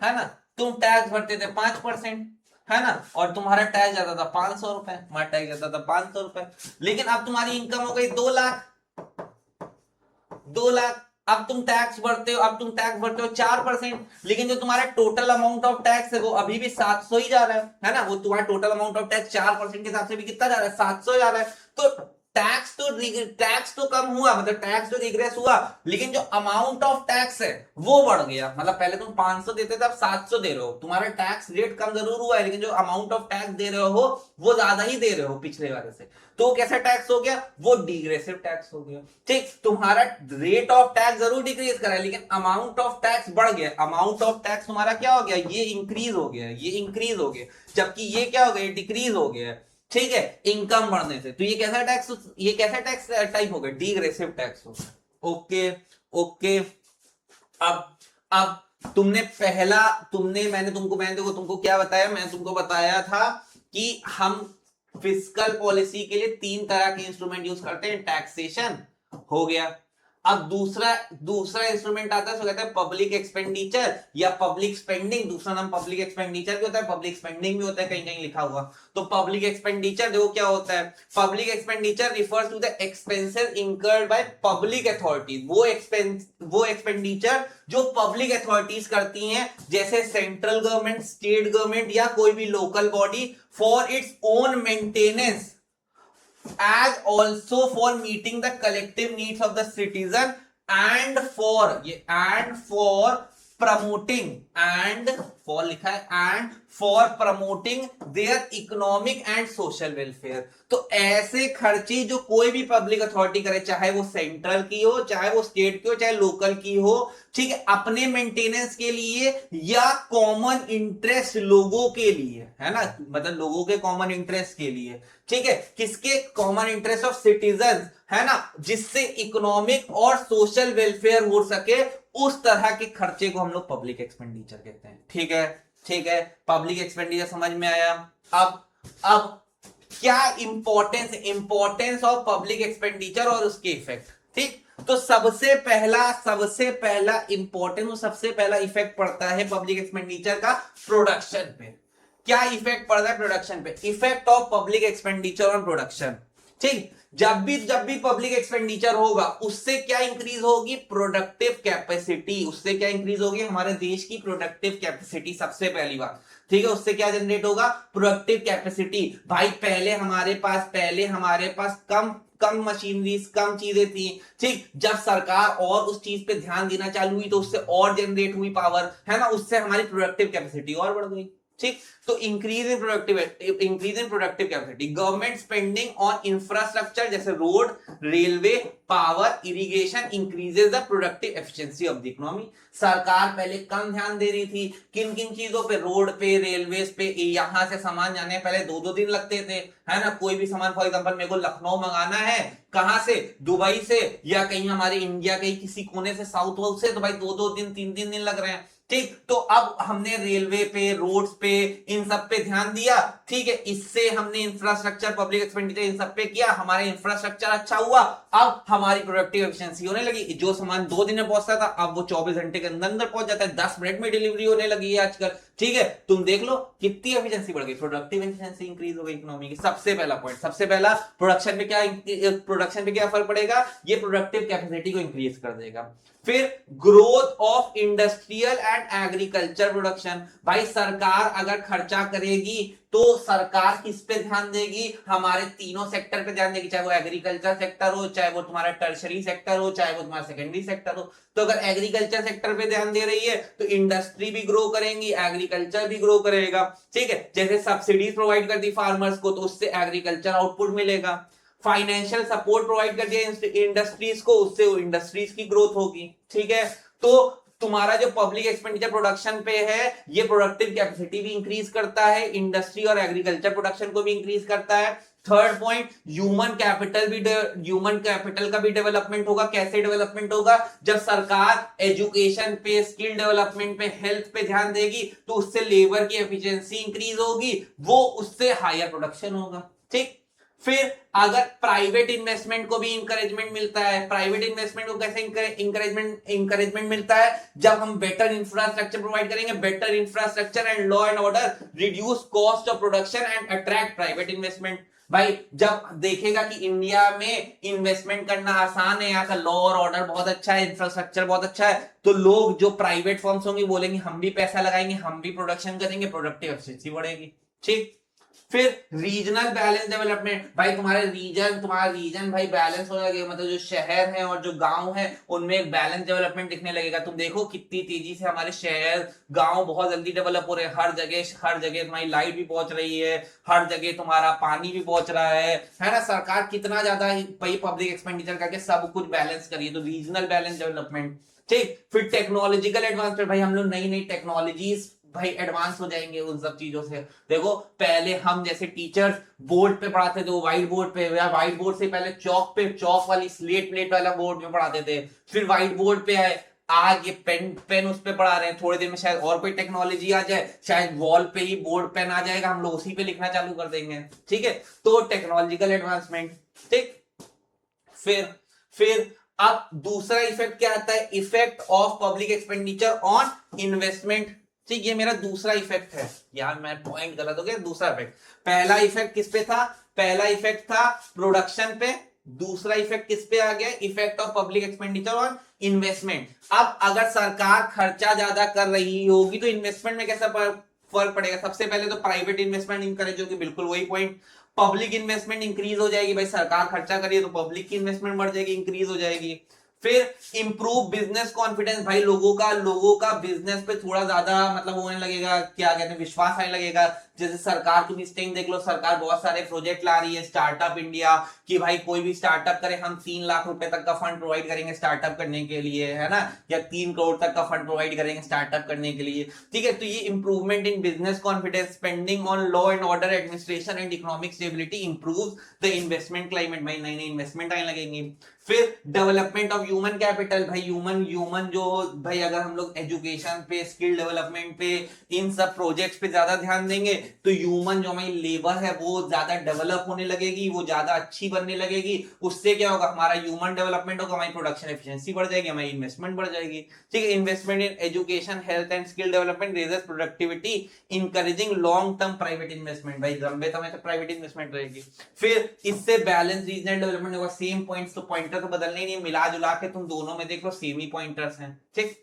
है ना, तुम टैक्स भरते थे 5%, है ना, और तुम्हारा टैक्स जाता था 500 रुपए, तुम्हारा टैक्स जाता था 500 रुपए। लेकिन अब तुम्हारी इनकम हो गई 2 लाख, 2 लाख, अब तुम टैक्स भरते हो, अब तुम टैक्स भरते हो 4%, लेकिन जो तुम्हारा टोटल अमाउंट ऑफ टैक्स है वो अभी भी 700 ही जा रहा है ना। वो तुम्हारा टोटल अमाउंट ऑफ टैक्स 4% के हिसाब से भी कितना जा रहा है, 700 जा रहा है। तो टैक्स तो कम हुआ, मतलब टैक्स तो रिग्रेस हुआ, लेकिन जो अमाउंट ऑफ टैक्स है वो बढ़ गया। मतलब पहले तुम 500 देते थे, अब 700 दे रहे हो। तुम्हारा टैक्स रेट कम जरूर हुआ है, लेकिन जो अमाउंट ऑफ टैक्स दे रहे हो वो ज्यादा ही दे रहे हो पिछले वाले से। तो कैसा टैक्स हो गया, वो डिग्रेसिव टैक्स हो गया। ठीक, तुम्हारा रेट ऑफ टैक्स जरूर डिक्रीज करा है, लेकिन अमाउंट ऑफ टैक्स बढ़ गया। अमाउंट ऑफ टैक्स तुम्हारा क्या हो गया, ये इंक्रीज हो गया, ये इंक्रीज हो गया, जबकि ये क्या हो गया, डिक्रीज हो गया। ठीक है, इनकम बढ़ने से। तो ये कैसा टैक्स टाइप हो गया, डिग्रेसिव टैक्स हो गया। Okay okay. अब मैंने तुमको क्या बताया, मैंने तुमको बताया था कि हम फिस्कल पॉलिसी के लिए 3 तरह के इंस्ट्रूमेंट यूज करते हैं। टैक्सेशन हो गया, अब दूसरा इंस्ट्रूमेंट आता है, उसको कहते हैं पब्लिक एक्सपेंडिचर या पब्लिक स्पेंडिंग। दूसरा नाम पब्लिक एक्सपेंडिचर भी होता है, पब्लिक स्पेंडिंग भी होता है, कहीं कहीं लिखा हुआ। तो पब्लिक एक्सपेंडिचर देखो क्या होता है, public expenditure refers to the expenses incurred by public authorities. वो एक्सपेंडिचर जो पब्लिक अथॉरिटीज करती हैं, जैसे सेंट्रल गवर्नमेंट, स्टेट गवर्नमेंट या कोई भी local body, for its own maintenance as also for meeting the collective needs of the citizen and for promoting and for लिखा है and for promoting their economic and social welfare। तो ऐसे खर्चे जो कोई भी पब्लिक अथॉरिटी करे, चाहे वो सेंट्रल की हो, चाहे वो स्टेट की हो, चाहे लोकल की हो, ठीक है, अपने मेंटेनेंस के लिए या कॉमन इंटरेस्ट लोगों के लिए, है ना, मतलब लोगों के कॉमन इंटरेस्ट के लिए। ठीक है, किसके कॉमन इंटरेस्ट ऑफ सिटीजन, है ना, जिससे इकोनॉमिक और सोशल वेलफेयर हो सके, उस तरह के खर्चे को हम लोग पब्लिक एक्सपेंडिचर कहते हैं। ठीक है, पब्लिक एक्सपेंडिचर समझ में आया। अब क्या इंपॉर्टेंस ऑफ पब्लिक एक्सपेंडिचर और उसके इफेक्ट। ठीक, तो सबसे पहला इंपॉर्टेंस, सबसे पहला इफेक्ट पड़ता है पब्लिक एक्सपेंडिचर का प्रोडक्शन पे। क्या इफेक्ट पड़ रहा है प्रोडक्शन पे, effect of public expenditure on production. ठीक, जब भी पब्लिक एक्सपेंडिचर होगा, उससे क्या इंक्रीज होगी, प्रोडक्टिव कैपेसिटी। उससे क्या इंक्रीज होगी, हमारे देश की प्रोडक्टिव कैपेसिटी, सबसे पहली बात। ठीक है, उससे क्या जनरेट होगा, प्रोडक्टिव कैपेसिटी। भाई पहले हमारे पास कम मशीनरीज, कम चीजें थी। ठीक, जब सरकार और उस चीज पे ध्यान देना चालू हुई, तो उससे और जनरेट हुई पावर, है ना, उससे हमारी प्रोडक्टिव कैपेसिटी और बढ़ गई। ठीक, तो increase in productive capacity. Government spending on infrastructure जैसे road, railway, power, irrigation increases the productive efficiency of the economy. सरकार पहले कम ध्यान दे रही थी किन किन चीजों पे, रोड पे, रेलवे पे। यहां से सामान जाने पहले 2-2 दिन लगते थे, है ना। कोई भी सामान, फॉर एग्जांपल मेरे को लखनऊ मंगाना है, कहां से, दुबई से, या कहीं हमारे इंडिया के किसी कोने से, साउथ वाउथ से, तो भाई 2-2 दिन, 3-3 दिन लग रहे हैं। ठीक, तो अब हमने रेलवे पे, रोड्स पे, इन सब पे ध्यान दिया। ठीक है, इससे हमने इंफ्रास्ट्रक्चर, पब्लिक एक्सपेंडिचर इन सब पे किया, हमारा इंफ्रास्ट्रक्चर अच्छा हुआ, अब हमारी प्रोडक्टिव एफिशिएंसी होने लगी। जो सामान 2 दिन में पहुंचता था, अब वो 24 घंटे के अंदर पहुंच जाता है, 10 मिनट में डिलीवरी होने लगी है आजकल। ठीक है, तुम देख लो कितनी एफिशिएंसी बढ़ गई, प्रोडक्टिव एफिशिएंसी इंक्रीज हो गई इकोनॉमी की। सबसे पहला पॉइंट, सबसे पहला प्रोडक्शन पे क्या फर्क पड़ेगा, ये प्रोडक्टिव कैपेसिटी को इंक्रीज कर देगा। फिर growth of industrial and agriculture production. भाई सरकार अगर खर्चा करेगी तो सरकार किस पे ध्यान देगी, हमारे तीनों सेक्टर पे ध्यान देगी, चाहे वो एग्रीकल्चर सेक्टर हो, चाहे वो तुम्हारा टर्शरी सेक्टर हो, चाहे वो तुम्हारा सेकेंडरी सेक्टर हो। तो अगर एग्रीकल्चर सेक्टर पे ध्यान दे रही है तो इंडस्ट्री भी ग्रो करेंगी, एग्रीकल्चर भी ग्रो करेगा, ठीक है। जैसे सब्सिडीज प्रोवाइड कर दी फार्मर्स को तो उससे एग्रीकल्चर आउटपुट मिलेगा, फाइनेंशियल सपोर्ट प्रोवाइड कर दिया इंडस्ट्रीज को, उससे इंडस्ट्रीज की ग्रोथ होगी, ठीक है। तो तुम्हारा जो पब्लिक एक्सपेंडिचर प्रोडक्शन पे है ये प्रोडक्टिव कैपेसिटी भी इंक्रीज करता है, इंडस्ट्री और एग्रीकल्चर प्रोडक्शन को भी इंक्रीज करता है। थर्ड पॉइंट, ह्यूमन कैपिटल का भी डेवलपमेंट होगा। कैसे डेवलपमेंट होगा, जब सरकार एजुकेशन पे, स्किल डेवलपमेंट पे, हेल्थ पे ध्यान देगी तो उससे लेबर की एफिशिएंसी इंक्रीज होगी, वो उससे हायर प्रोडक्शन होगा, ठीक। फिर अगर प्राइवेट इन्वेस्टमेंट को भी इंकरेजमेंट मिलता है, प्राइवेट इन्वेस्टमेंट को कैसे इंकरेजमेंट मिलता है, जब हम बेटर इंफ्रास्ट्रक्चर प्रोवाइड करेंगे, better infrastructure and law and order, reduce cost of production and attract private investment. भाई जब देखेगा कि इंडिया में इन्वेस्टमेंट करना आसान है, यहाँ का लॉ और ऑर्डर बहुत अच्छा है, इंफ्रास्ट्रक्चर बहुत अच्छा है, तो लोग जो प्राइवेट फर्म्स होंगे बोलेंगे हम भी पैसा लगाएंगे, हम भी प्रोडक्शन करेंगे, प्रोडक्टिव एफिशिएंसी बढ़ेगी, ठीक। फिर रीजनल बैलेंस डेवलपमेंट, भाई तुम्हारा रीजन भाई बैलेंस हो जाएगा, मतलब जो शहर है और जो गांव है उनमें एक बैलेंस डेवलपमेंट दिखने लगेगा। तुम देखो कितनी तेजी से हमारे शहर गांव बहुत जल्दी डेवलप हो रहे हैं, हर जगह तुम्हारी लाइट भी पहुंच रही है, हर जगह तुम्हारा पानी भी पहुंच रहा है ना। सरकार कितना ज्यादा भाई पब्लिक एक्सपेंडिचर करके सब कुछ बैलेंस करिए, तो रीजनल बैलेंस डेवलपमेंट, ठीक। फिर टेक्नोलॉजिकल एडवांसमेंट, भाई हम लोग नई नई टेक्नोलॉजीज भाई एडवांस हो जाएंगे उन सब चीजों से। देखो पहले हम जैसे टीचर्स बोर्ड पे पढ़ाते थे, वो व्हाइट बोर्ड पे, या व्हाइट बोर्ड से पहले चौक वाली स्लेट प्लेट वाला बोर्ड में पढ़ाते थे, फिर व्हाइट बोर्ड पे आए, आज ये पेन उस पे पढ़ा रहे हैं। थोड़ी देर में शायद और कोई टेक्नोलॉजी आ जाए, शायद वॉल पे ही बोर्ड पेन आ जाएगा, हम लोग उसी पे लिखना चालू कर देंगे, ठीक है। तो टेक्नोलॉजिकल एडवांसमेंट, ठीक। फिर अब दूसरा इफेक्ट क्या आता है, effect of public expenditure on investment, ठीक। ये मेरा दूसरा इफेक्ट है, यार मैं पॉइंट गलत हो गया, दूसरा इफेक्ट। पहला इफेक्ट किस पे था, पहला इफेक्ट था प्रोडक्शन पे, दूसरा इफेक्ट किस पे आ गया, effect of public expenditure on investment. अब अगर सरकार खर्चा ज्यादा कर रही होगी तो इन्वेस्टमेंट में कैसा फर्क पड़ेगा, सबसे पहले तो प्राइवेट इन्वेस्टमेंट इंकरेज होगी, बिल्कुल वही पॉइंट। पब्लिक इन्वेस्टमेंट इंक्रीज हो जाएगी, भाई सरकार खर्चा करिए तो पब्लिक की इन्वेस्टमेंट बढ़ जाएगी, इंक्रीज हो जाएगी। फिर इंप्रूव बिजनेस कॉन्फिडेंस, भाई लोगों का बिजनेस पे थोड़ा ज्यादा मतलब होने लगेगा, क्या कहते हैं, विश्वास आने लगेगा। जैसे सरकार की मिस्टेक देख लो, सरकार बहुत सारे प्रोजेक्ट ला रही है, स्टार्टअप इंडिया, कि भाई कोई भी स्टार्टअप करे हम 3 लाख रुपए तक का फंड प्रोवाइड करेंगे स्टार्टअप करने के लिए, है ना, या 3 करोड़ तक का फंड प्रोवाइड करेंगे स्टार्टअप करने के लिए, ठीक है। तो ये improvement in business confidence, spending on law and order, administration and economic stability improve the investment climate, भाई नई नई इन्वेस्टमेंट आने लगेंगी। फिर डेवलपमेंट ऑफ ह्यूमन कैपिटल, भाई ह्यूमन जो भाई अगर हम लोग एजुकेशन पे, स्किल डेवलपमेंट पे, इन सब प्रोजेक्ट्स पे ज्यादा ध्यान देंगे तो ह्यूमन जो हमारी लेबर है वो ज्यादा डेवलप होने लगेगी, वो ज्यादा अच्छी बनने लगेगी। उससे क्या होगा, हमारा ह्यूमन डेवलपमेंट होगा, हमारी प्रोडक्शन एफिशिएंसी बढ़ जाएगी, हमारी इन्वेस्टमेंट बढ़ जाएगी, ठीक है। Investment in education, health and skill development raises productivity, encouraging long term private investment, भाई लंबे समय तक प्राइवेट इन्वेस्टमेंट रहेगी। फिर इससे बैलेंस रीजनल डेवलपमेंट होगा। सेम पॉइंट्स तो पॉइंटर तो बदलने ही नहीं, मिला जुला के तुम दोनों में देख लो सेम ही पॉइंटर्स हैं, ठीक।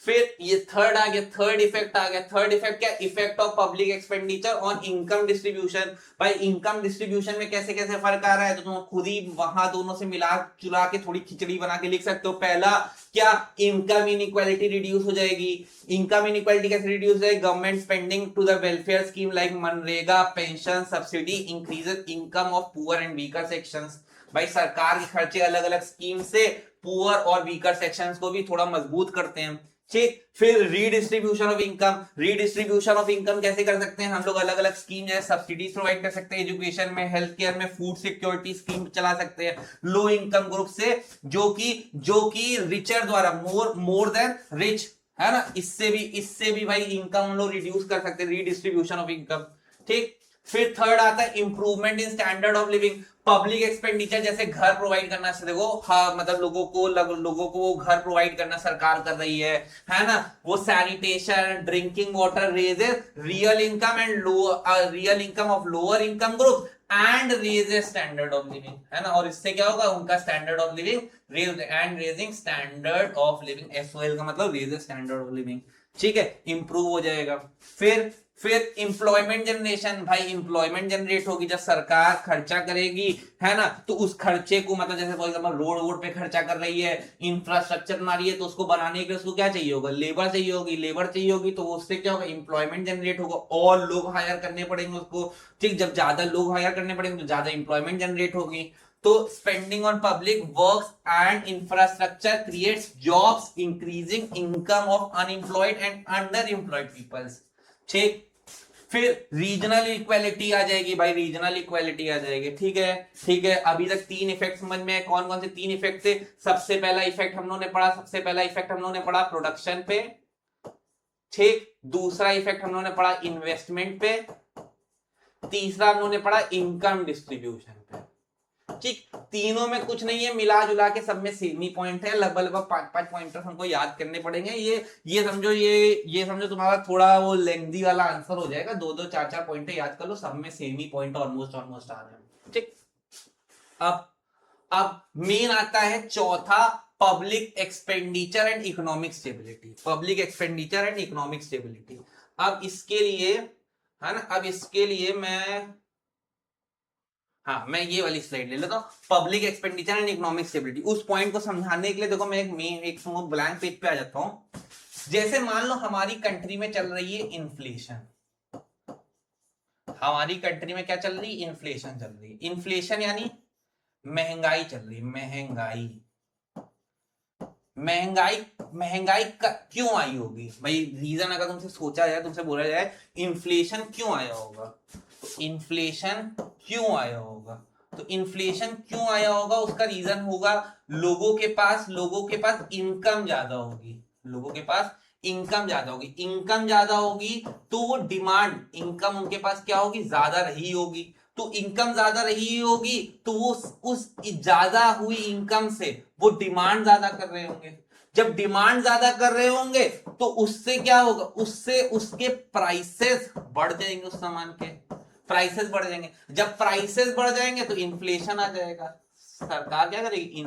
फिर ये थर्ड आ गया, थर्ड इफेक्ट आ गया। थर्ड इफेक्ट क्या, effect of public expenditure on income distribution. भाई इनकम डिस्ट्रीब्यूशन में कैसे कैसे फर्क आ रहा है तो तुम खुद ही वहां दोनों से मिला चुला के थोड़ी खिचड़ी बना के लिख सकते हो। पहला क्या, इनकम इनइक्वालिटी रिड्यूस हो जाएगी। इनकम इनइक्वालिटी कैसे रिड्यूस हो जाएगी, government spending to the welfare scheme like मनरेगा, pension, subsidy increases income of poor and weaker sections. भाई सरकार के खर्चे अलग अलग स्कीम से पुअर और वीकर सेक्शंस को भी थोड़ा मजबूत करते हैं, ठीक। फिर redistribution of income, redistribution of income कैसे कर सकते हैं हम लोग, अलग अलग स्कीम है, सब्सिडीज प्रोवाइड कर सकते हैं, एजुकेशन में, हेल्थ केयर में, फूड सिक्योरिटी स्कीम चला सकते हैं लो इनकम ग्रुप से, जो कि रिचर द्वारा, मोर देन रिच, है ना, इससे भी भाई इनकम हम लोग रिड्यूस कर सकते हैं, रीडिस्ट्रीब्यूशन ऑफ इनकम, ठीक। फिर थर्ड आता है improvement in standard of living. Public expenditure जैसे घर प्रोवाइड करना से देखो, हाँ मतलब लोगों को घर प्रोवाइड करना सरकार कर रही है ना, वो sanitation, drinking water, raises real income and real income of lower income group and raises standard of living, है ना। और इससे क्या होगा, उनका standard of living and raising standard of living, SOL का मतलब रेजेस स्टैंडर्ड ऑफ लिविंग, ठीक है, इंप्रूव हो जाएगा। फिर एम्प्लॉयमेंट जनरेशन, भाई एम्प्लॉयमेंट जनरेट होगी जब सरकार खर्चा करेगी, है ना, तो उस खर्चे को मतलब जैसे फॉर एग्जांपल रोड वोड पे खर्चा कर रही है, इंफ्रास्ट्रक्चर बना रही है, तो उसको बनाने के लिए उसको क्या चाहिए होगा, लेबर चाहिए होगी, लेबर चाहिए होगी, तो उससे क्या होगा, एम्प्लॉयमेंट जनरेट होगा और लोग हायर करने पड़ेंगे उसको। ठीक, जब ज्यादा लोग हायर करने पड़ेंगे तो ज्यादा एम्प्लॉयमेंट जनरेट होगी। तो spending on public works and infrastructure creates jobs, increasing income of unemployed and under employed peoples. ठीक, फिर रीजनल इक्वालिटी आ जाएगी भाई, रीजनल इक्वालिटी आ जाएगी। ठीक है, ठीक है, अभी तक 3 इफेक्ट समझ में, कौन कौन से 3 इफेक्ट थे। सबसे पहला इफेक्ट हम लोगों ने पढ़ा प्रोडक्शन पे। ठीक, दूसरा इफेक्ट हम लोगों ने पढ़ा इन्वेस्टमेंट पे, तीसरा हम लोगों ने पढ़ा इनकम डिस्ट्रीब्यूशन पे। ठीक, तीनों में कुछ नहीं है, मिला जुला के सब में सेम ही पॉइंट है, लगभग 5-5 पॉइंटर हमको याद करने पड़ेंगे। ये समझो, ये समझो तुम्हारा थोड़ा वो लेंथी वाला आंसर हो जाएगा, 2-2 4-4 पॉइंट याद कर लो, सब में सेम ही पॉइंट ऑलमोस्ट आ रहे हैं। ठीक, अब मेन आता है चौथा, public expenditure and economic stability. Public expenditure and economic stability. अब इसके लिए, है ना, अब इसके लिए मैं ये वाली स्लाइड ले लेता हूं, public expenditure and economic stability. उस पॉइंट को समझाने के लिए देखो मैं एक ब्लैंक पेज पे आ जाता हूं। जैसे मान लो हमारी कंट्री में चल रही है इन्फ्लेशन, हमारी कंट्री में क्या चल रही है, इन्फ्लेशन चल रही है। इन्फ्लेशन यानी महंगाई चल रही है, महंगाई क्यों आई होगी भाई, रीजन अगर तुमसे सोचा जाए, तुमसे बोला जाए इन्फ्लेशन क्यों आया होगा, तो इन्फ्लेशन क्यों आया होगा, तो इन्फ्लेशन क्यों आया होगा, उसका रीजन होगा लोगों के पास इनकम ज्यादा होगी, लोगों के पास इनकम ज्यादा होगी, तो वो डिमांड, इनकम उनके पास क्या होगी, ज्यादा रही होगी, तो इनकम ज्यादा रही होगी, तो वो उस ज्यादा हुई इनकम से वो डिमांड ज्यादा कर रहे होंगे। जब डिमांड ज्यादा कर रहे होंगे तो उससे क्या होगा, उससे उसके प्राइसेस बढ़ जाएंगे, उस सामान के प्राइसेस बढ़ जाएंगे। जब प्राइसेस बढ़ जाएंगे तो इन्फ्लेशन आ जाएगा। सरकार क्या करेगी,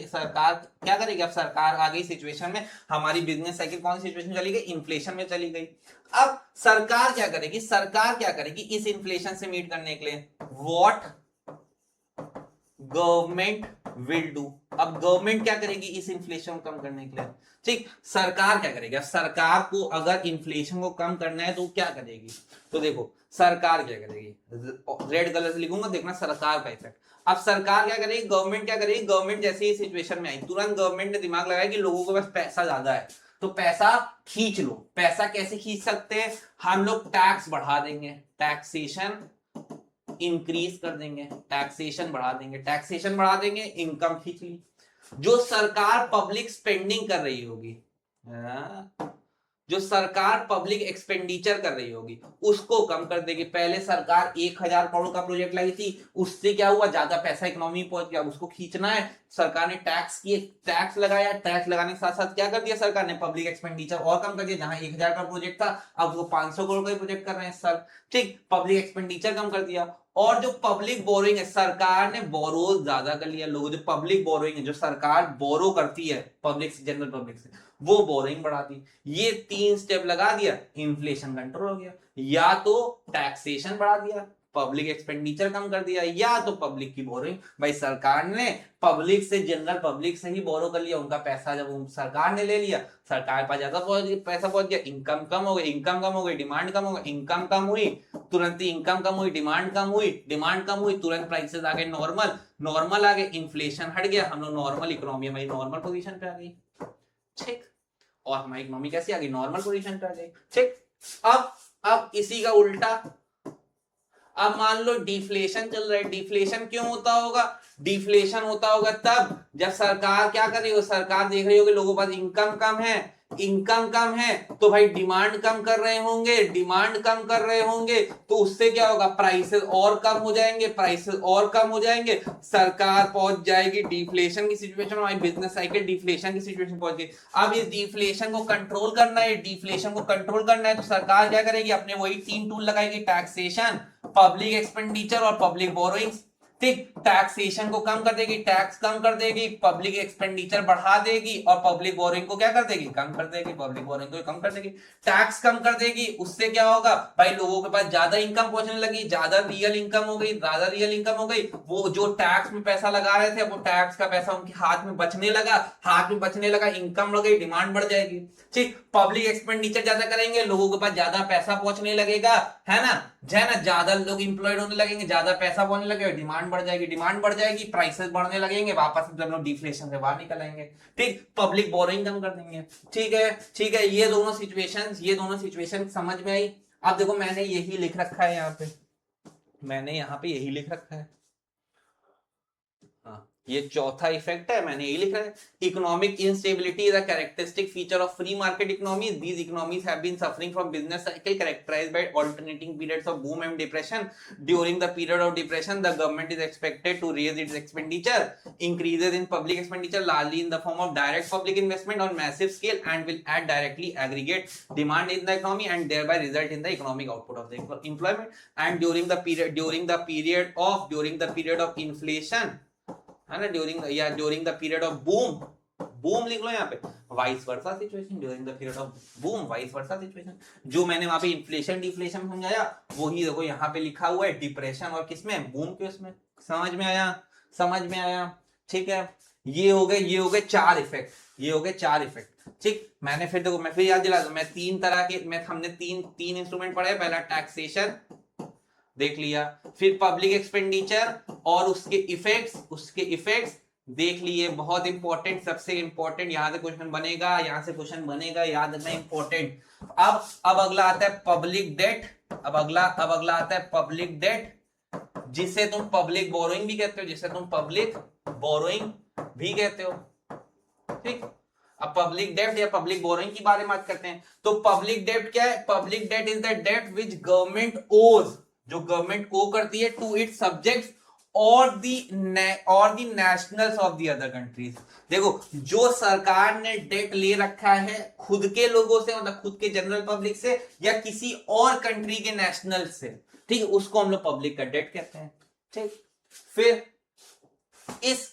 सरकार क्या करेगी, अब सरकार आ गई सिचुएशन में, हमारी बिजनेस साइकिल कौन सी सिचुएशन चली गई, इन्फ्लेशन में चली गई। अब सरकार क्या करेगी इस इन्फ्लेशन से मीट करने के लिए, व्हाट गवर्नमेंट विल डू। अब गवर्नमेंट क्या करेगी इस इन्फ्लेशन को कम करने के लिए, ठीक, सरकार क्या करेगी, अब सरकार को अगर इन्फ्लेशन को कम करना है तो क्या करेगी, तो देखो सरकार क्या करेगी, रेड कलर से लिखूंगा, देखना सरकार का इफेक्ट। अब सरकार क्या करेगी, गवर्नमेंट क्या करेगी, गवर्नमेंट जैसे ही सिचुएशन में आई, तुरंत गवर्नमेंट ने दिमाग लगाया कि लोगों के पास पैसा ज्यादा है, तो पैसा खींच लो। पैसा कैसे खींच सकते हैं, हम लोग टैक्स बढ़ा देंगे, टैक्सेशन इंक्रीज कर देंगे, टैक्सेशन बढ़ा देंगे, इनकम खींच ली। जो सरकार पब्लिक स्पेंडिंग कर रही होगी, जो सरकार पब्लिक एक्सपेंडिचर कर रही होगी उसको कम कर देगी। पहले सरकार 1000 करोड़ का प्रोजेक्ट लाई थी, उससे क्या हुआ, ज्यादा पैसा इकोनॉमी में पहुंच गया, उसको खींचना है, सरकार ने टैक्स लगाया, टैक्स लगाने के साथ साथ क्या कर दिया सरकार ने, पब्लिक एक्सपेंडिचर और कम कर दिया। जहां 1000 का प्रोजेक्ट था अब वो 500 करोड़ का प्रोजेक्ट कर रहे हैं सर, ठीक, पब्लिक एक्सपेंडिचर कम कर दिया। और जो पब्लिक बोरोइंग है, सरकार ने बोरो ज्यादा कर लिया, लोगों जो पब्लिक बोरोइंग है, जो सरकार बोरो करती है पब्लिक से, जनरल पब्लिक से, वो बोरिंग बढ़ा दी। ये 3 स्टेप लगा दिया, इन्फ्लेशन कंट्रोल हो गया। या तो टैक्सेशन बढ़ा दिया, पब्लिक एक्सपेंडिचर कम कर दिया, या तो पब्लिक की बोरिंग। भाई सरकार ने पब्लिक से, जनरल पब्लिक से ही बोरो कर लिया, उनका पैसा जब सरकार ने ले लिया, सरकार के पास ज्यादा पैसा पहुंच गया, इनकम कम हो गई, डिमांड कम हो गई, इनकम कम हुई, तुरंत ही इनकम कम हुई, डिमांड कम हुई, तुरंत प्राइसेस आ गए नॉर्मल आ गए, इन्फ्लेशन हट गया, हम लोग नॉर्मल इकोनॉमी, हमारी नॉर्मल पोजीशन पे आ गई, ठीक, और हमारी इकोनॉमी कैसी आ गई, नॉर्मल पोजीशन पे आ गई, ठीक। अब इसी का उल्टा, अब मान लो डिफ्लेशन चल रहा है, डिफ्लेशन क्यों होता होगा, डिफ्लेशन होता होगा तब जब सरकार क्या कर रही हो, सरकार देख रही होगी लोगों के पास इनकम कम है, तो भाई डिमांड कम कर रहे होंगे, तो उससे क्या होगा, प्राइसेस और कम हो जाएंगे, सरकार पहुंच जाएगी डिफ्लेशन की सिचुएशन, हमारी बिजनेस साइकिल डिफ्लेशन की सिचुएशन पहुंच गई। अब इस डिफ्लेशन को कंट्रोल करना है, तो सरकार क्या करेगी, अपने वही 3 टूल लगाएगी, टैक्सेशन, पब्लिक एक्सपेंडिचर और पब्लिक बोरोइंग्स, ठीक, टैक्सेशन को कम कर देगी, टैक्स कम कर देगी, पब्लिक एक्सपेंडिचर बढ़ा देगी और पब्लिक बोरिंग को क्या कर देगी, कम कर देगी, पब्लिक बोरिंग को कम कर देगी। टैक्स कम कर देगी, उससे क्या होगा भाई, लोगों के पास ज्यादा इनकम पहुंचने लगी, ज्यादा रियल इनकम हो गई, ज्यादा रियल इनकम हो गई, वो जो टैक्स में पैसा लगा रहे थे वो टैक्स का पैसा उनके हाथ में बचने लगा, हाथ में बचने लगा, इनकम बढ़ गई, डिमांड बढ़ जाएगी। ठीक, पब्लिक एक्सपेंडिचर ज्यादा करेंगे, लोगों के पास ज्यादा पैसा पहुंचने लगेगा, है ना, ज्यादा लोग इंप्लॉयड होने लगेंगे, ज्यादा पैसा पहुंचने लगेगा, डिमांड बढ़ जाएगी, डिमांड बढ़ जाएगी, प्राइसेस बढ़ने लगेंगे, वापस जब लोग डिफ्लेशन से बाहर निकल आएंगे। ठीक, पब्लिक बोरिंग कम कर देंगे। ठीक है, ठीक है, ये दोनों सिचुएशन समझ में आई। अब देखो मैंने यही लिख रखा है यहाँ पे, मैंने यहाँ पे यही लिख रखा है, ये चौथा इफेक्ट है, मैंने यही लिखा है। Economic instability is a characteristic feature of free market economies. These economies have been suffering from business cycle characterised by alternating periods of boom and depression. During the period of depression the government is expected to raise its expenditure, increases in public expenditure largely in the form of direct public investment on massive scale and will aid directly aggregate demand in the economy and thereby result in the economic output of the employment. And during the period of inflation, है ना, during the period of boom लिख लो यहाँ पे, vice versa situation, during the period of boom vice versa situation. जो मैंने वहां पे inflation deflation समझाया वही देखो यहाँ पे लिखा हुआ है, डिप्रेशन और किसमें, बूम के उसमें। समझ में आया। ठीक है, ये हो गए चार इफेक्ट। ठीक, मैंने फिर देखो, मैं फिर याद दिला दूं, मैं तीन तरह के, हमने तीन इंस्ट्रूमेंट पढ़े। पहला टैक्सेशन देख लिया, फिर पब्लिक एक्सपेंडिचर और उसके इफेक्ट्स देख लिए। बहुत इंपॉर्टेंट, सबसे इंपॉर्टेंट, यहां से क्वेश्चन बनेगा, याद रखना इंपॉर्टेंट। अब अगला आता है पब्लिक डेट। अब अगला आता है पब्लिक डेट, जिसे तुम पब्लिक बोरोइंग भी कहते हो, ठीक। अब पब्लिक डेट या पब्लिक बोरोइंग की बारे में बात करते हैं। तो पब्लिक डेट क्या है? Public debt is the debt which government owes, जो गवर्नमेंट ओ करती है टू इट्स सब्जेक्ट्स और the nationals of the other countries. देखो, जो सरकार ने डेट ले रखा है खुद के लोगों से, मतलब खुद के जनरल पब्लिक से या किसी और कंट्री के नेशनल से, ठीक, उसको हम लोग पब्लिक का डेट कहते हैं। ठीक, फिर इस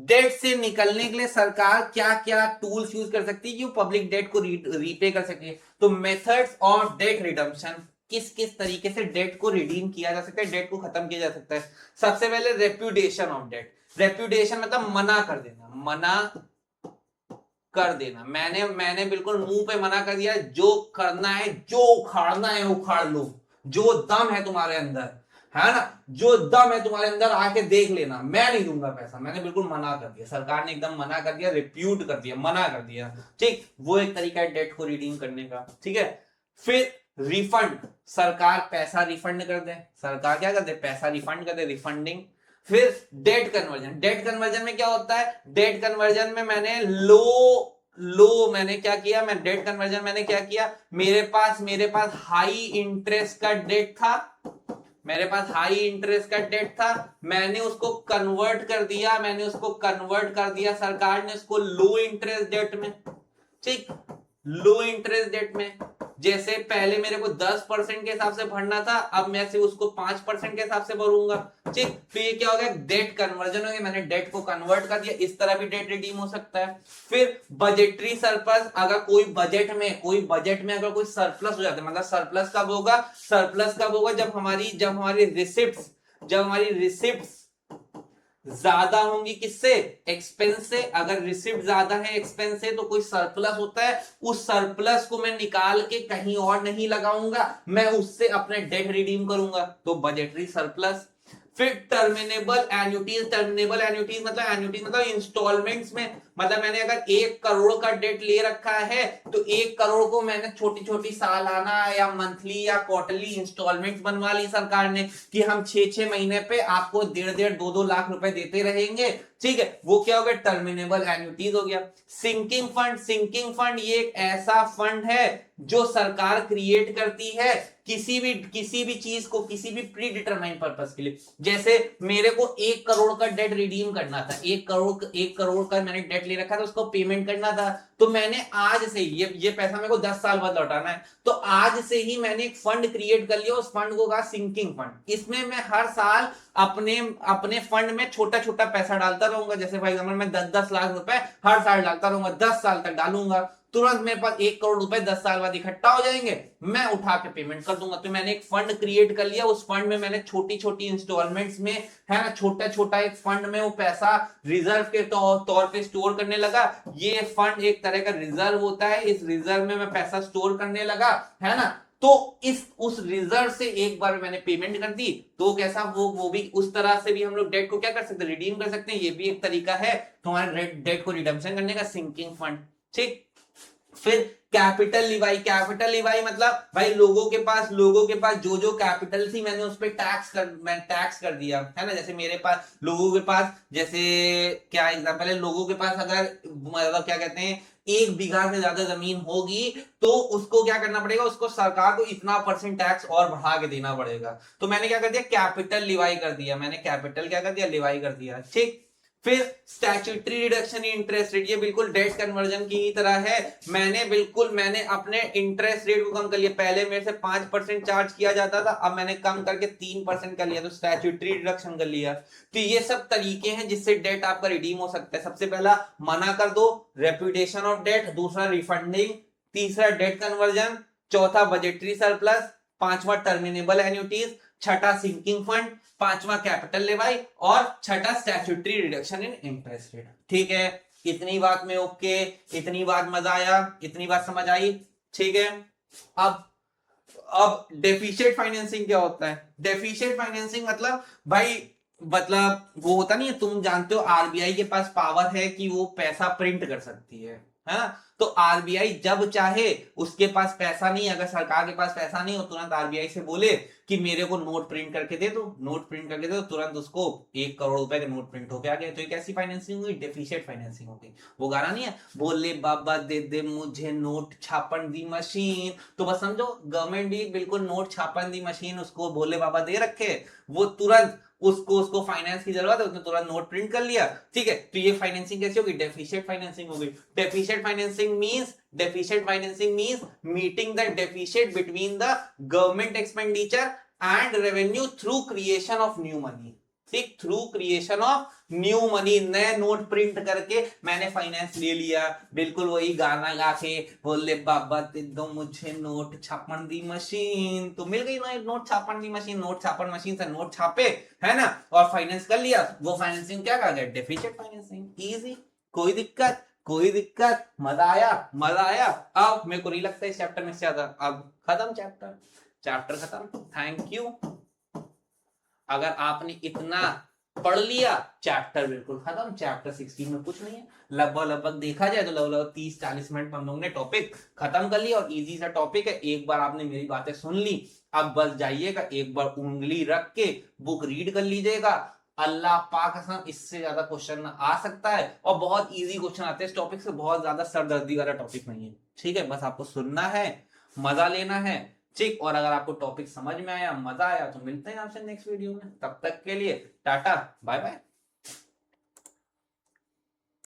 डेट से निकलने के लिए सरकार क्या क्या टूल्स यूज कर सकती है कि वो पब्लिक डेट को रीपे कर सके। तो मेथड्स ऑफ डेट रिडम्पशन, किस किस तरीके से डेट को रिडीम किया जा सकता है, डेट को खत्म किया जा सकता है। सबसे पहले रेप्यूटेशन ऑफ डेट। रेप्यूटेशन मतलब मना कर देना। मैंने बिल्कुल मुंह पे मना कर दिया, जो करना है, जो उखाड़ना है उखाड़ लो, जो दम है तुम्हारे अंदर, है ना, जो दम है तुम्हारे अंदर आके देख लेना, मैं नहीं दूंगा पैसा। मैंने बिल्कुल मना कर दिया, सरकार ने एकदम मना कर दिया, रिप्यूट कर दिया, मना कर दिया। ठीक, वो एक तरीका है डेट को रिडीम करने का। ठीक है, फिर रिफंड, सरकार पैसा रिफंड कर दे, सरकार क्या कर दे, पैसा रिफंड कर दे, रिफंडिंग। फिर डेट कन्वर्जन। डेट कन्वर्जन में क्या होता है? डेट कन्वर्जन में मैंने मैंने क्या किया, डेट कन्वर्जन मैंने क्या किया, मेरे पास हाई इंटरेस्ट का डेट था, मैंने उसको कन्वर्ट कर दिया, सरकार ने उसको लो इंटरेस्ट डेट में। ठीक, लो इंटरेस्ट डेट में, जैसे पहले मेरे को 10% के हिसाब से भरना था, अब मैं से उसको 5% के हिसाब से भरूंगा। ठीक, तो ये क्या हो गया, डेट कन्वर्जन हो गया, मैंने डेट को कन्वर्ट कर दिया। इस तरह भी डेट रिडीम हो सकता है। फिर बजटरी सरप्लस, अगर कोई बजट में अगर कोई सरप्लस हो जाता है, मतलब सरप्लस कब होगा, जब हमारी रिसिप्ट्स ज्यादा होंगी, किससे, एक्सपेंस से। अगर रिसिप्ट ज्यादा है एक्सपेंस से, तो कोई सरप्लस होता है, उस सरप्लस को मैं निकाल के कहीं और नहीं लगाऊंगा, मैं उससे अपने डेट रिडीम करूंगा, तो बजटरी सरप्लस। फिर टर्मिनेबल एन्युटीज मतलब इंस्टॉलमेंट्स में, मतलब मैंने अगर 1 करोड़ का डेट ले रखा है तो 1 करोड़ को मैंने छोटी सालाना या मंथली या क्वार्टरली इंस्टॉलमेंट्स बनवा ली सरकार ने, कि हम 6 महीने पे आपको 1.5-2 लाख रुपए देते रहेंगे, ठीक है, वो क्या हो गया, टर्मिनेबल एन्युटीज हो गया। सिंकिंग फंड, सिंकिंग फंड ये एक ऐसा फंड है जो सरकार क्रिएट करती है किसी भी चीज को, किसी भी प्री डिटरमाइंड पर्पस के लिए। जैसे मेरे को 1 करोड़ का डेट रिडीम करना था, 1 करोड़ का मैंने डेट ले रखा था, उसको पेमेंट करना था, तो मैंने आज से ये पैसा मेरे को 10 साल बाद लौटाना है, तो आज से ही मैंने एक फंड क्रिएट कर लिया, उस फंड को कहा सिंकिंग फंड। इसमें मैं हर साल अपने अपने फंड में छोटा छोटा पैसा डालता रहूंगा। जैसे फॉर एग्जाम्पल मैं 10-10 लाख रुपए हर साल डालता रहूंगा, 10 साल तक डालूंगा, तुरंत मेरे पास 1 करोड़ रुपए 10 साल बाद इकट्ठा हो जाएंगे, मैं उठा के पेमेंट कर दूंगा। तो मैंने एक फंड क्रिएट कर लिया, उस फंड में मैंने छोटी छोटी इंस्टॉलमेंट्स में, है ना, छोटा छोटा एक फंड में वो पैसा रिजर्व के तौर पे स्टोर करने लगा। ये फंड एक तरह का रिजर्व होता है, इस रिजर्व में मैं पैसा स्टोर करने लगा, है ना। तो उस रिजर्व से एक बार मैंने पेमेंट कर दी, तो कैसा, वो भी उस तरह से भी हम लोग डेट को क्या कर सकते हैं, रिडीम कर सकते हैं। ये भी एक तरीका है तुम्हारे डेट को रिडम्पशन करने का, सिंकिंग फंड। ठीक, फिर कैपिटल लिवाई, कैपिटल लिवाई मतलब भाई लोगों के पास जो जो कैपिटल थी मैंने उस पर टैक्स कर दिया, है ना। जैसे मेरे पास, लोगों के पास, जैसे क्या एग्जांपल है, लोगों के पास अगर मतलब क्या कहते हैं 1 बीघा से ज्यादा जमीन होगी तो उसको क्या करना पड़ेगा, उसको सरकार को इतना % टैक्स और बढ़ा के देना पड़ेगा। तो मैंने क्या कर दिया, कैपिटल लिवाई कर दिया, मैंने कैपिटल क्या कर दिया, लिवाई कर दिया। ठीक, फिर statutory reduction in interest rate, ये बिल्कुल डेट कन्वर्जन की ही तरह है। मैंने अपने इंटरेस्ट रेट को कम कर लिया, पहले मेरे से 5% चार्ज किया जाता था, अब मैंने कम करके 3% कर लिया, तो स्टैट्यूटरी रिडक्शन कर लिया। तो ये सब तरीके हैं जिससे डेट आपका रिडीम हो सकता है। सबसे पहला मना कर दो, रेपुटेशन ऑफ डेट, दूसरा रिफंडिंग, तीसरा डेट कन्वर्जन, चौथा बजटरी सरप्लस, पांचवा टर्मिनेबल एन्युटीज, छठा सिंकिंग फंड, पांचवा कैपिटल लेवाई, और छठा statutory reduction in interest rate. ठीक है, इतनी बात में ओके, इतनी बात मजा आया, इतनी बात समझ आई। ठीक है, अब डेफिशिएंट फाइनेंसिंग क्या होता है। डेफिशिएंट फाइनेंसिंग मतलब वो होता नहीं है, तुम जानते हो आरबीआई के पास पावर है कि वो पैसा प्रिंट कर सकती है ना। तो आरबीआई जब चाहे, उसके पास पैसा नहीं, अगर सरकार के पास पैसा नहीं हो, तुरंत आरबीआई से बोले कि मेरे को नोट प्रिंट करके दे दो, नोट प्रिंट करके दे दो, तुरंत उसको 1 करोड़ रुपए का नोट प्रिंट होके आ गया। तो ये कैसी फाइनेंसिंग हुई, डेफिशिएंट फाइनेंसिंग हो गई। वो गाना नहीं है, बोले बाबा दे दे मुझे नोट छापन दी मशीन, तो बस समझो गवर्नमेंट भी बिल्कुल नोट छापन दी मशीन उसको भोले बाबा दे रखे, वो तुरंत उसको फाइनेंस की जरूरत है, उसने तुरंत नोट प्रिंट कर लिया। ठीक है, तो ये फाइनेंसिंग कैसी होगी, डेफिशिएंट फाइनेंसिंग होगी। Deficient financing means meeting the deficient between the government expenditure and revenue through creation of new money. ठीक, through creation of new money, नए नोट प्रिंट करके मैंने फाइनेंस ले लिया। बिल्कुल वही गाना गा के, बोले बाबा दे दो मुझे नोट छापन दी मशीन, तो मिल गई ना नोट छापन दी मशीन, नोट छापन मशीन से नोट छापे, है ना, और फाइनेंस कर लिया। वो फाइनेंसिंग क्या कहा गया, डेफिशिएंट फाइनेंसिंग। इजी, कोई दिक्कत, मजा आया। अब मेरे को नहीं लगता इस चैप्टर में से ज्यादा, अब खत्म चैप्टर खत्म। Thank you. अगर आपने इतना पढ़ लिया, चैप्टर बिल्कुल खत्म। चैप्टर 16 में कुछ नहीं है, लगभग देखा जाए तो लगभग 30-40 मिनट में हम लोगों ने टॉपिक खत्म कर लिया, और इजी सा टॉपिक है। एक बार आपने मेरी बातें सुन ली, अब बस जाइएगा, एक बार उंगली रख के बुक रीड कर लीजिएगा। अल्लाह पाक कसम, इससे ज्यादा क्वेश्चन आ सकता है, और बहुत इजी क्वेश्चन आते हैं इस टॉपिक से, बहुत ज्यादा सरदर्दी वाला टॉपिक नहीं है। ठीक है, बस आपको सुनना है, मजा लेना है। ठीक, और अगर आपको टॉपिक समझ में आया, मजा आया, तो मिलते हैं आपसे नेक्स्ट वीडियो में। तब तक के लिए टाटा, बाय बाय।